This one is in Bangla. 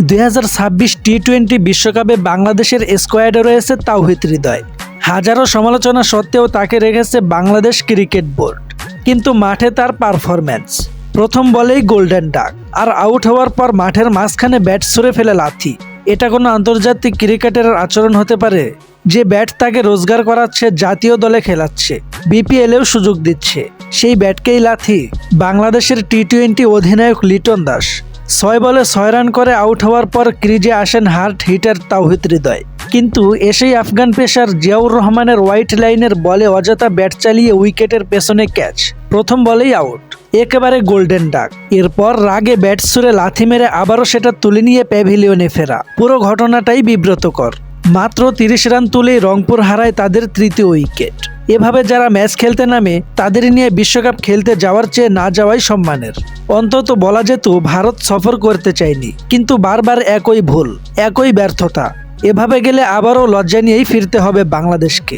2026 টি-20 বিশ্বকাপে বাংলাদেশের স্কোয়াডে রয়েছে তাওহিদ হৃদয়। হাজারো সমালোচনা সত্ত্বেও তাকে রেখেছে বাংলাদেশ ক্রিকেট বোর্ড। কিন্তু মাঠে তার পারফরম্যান্স, প্রথম বলেই গোল্ডেন ডাক, আর আউট হওয়ার পর মাঠের মাঝখানে ব্যাট ছুঁড়ে ফেলে লাথি। এটা কোনো আন্তর্জাতিক ক্রিকেটারের আচরণ হতে পারে? যে ব্যাট তাকে রোজগার করাচ্ছে, জাতীয় দলে খেলাচ্ছে, বিপিএলেও সুযোগ দিচ্ছে, সেই ব্যাটকেই লাথি? বাংলাদেশের টি-20 অধিনায়ক লিটন দাস 6 বলে 6 রান করে আউট হওয়ার পর ক্রিজে আসেন হার্ড হিটার তাওহিদ হৃদয়। কিন্তু এসেই আফগান পেসার জিয়াউর রহমানের হোয়াইট লাইনের বলে অযথা ব্যাট চালিয়ে উইকেটের পেছনে ক্যাচ, প্রথম বলেই আউট, একেবারে গোল্ডেন ডাক। এরপর রাগে ব্যাট ছুঁড়ে লাথি মেরে আবারও সেটা তুলে নিয়ে প্যাভিলিয়নে ফেরা। পুরো ঘটনাটাই বিব্রতকর। মাত্র 30 রান তুলেই রংপুর হারায় তাদের তৃতীয় উইকেট। এভাবে যারা ম্যাচ খেলতে নামে তাদের নিয়ে বিশ্বকাপ খেলতে যাওয়ার চেয়ে না যাওয়াই সম্মানের। অন্তত বলা যেত ভারত সফর করতে চায়নি, কিন্তু বারবার একই ভুল, একই ব্যর্থতা। এভাবে গেলে আবারও লজ্জা নিয়েই ফিরতে হবে বাংলাদেশকে।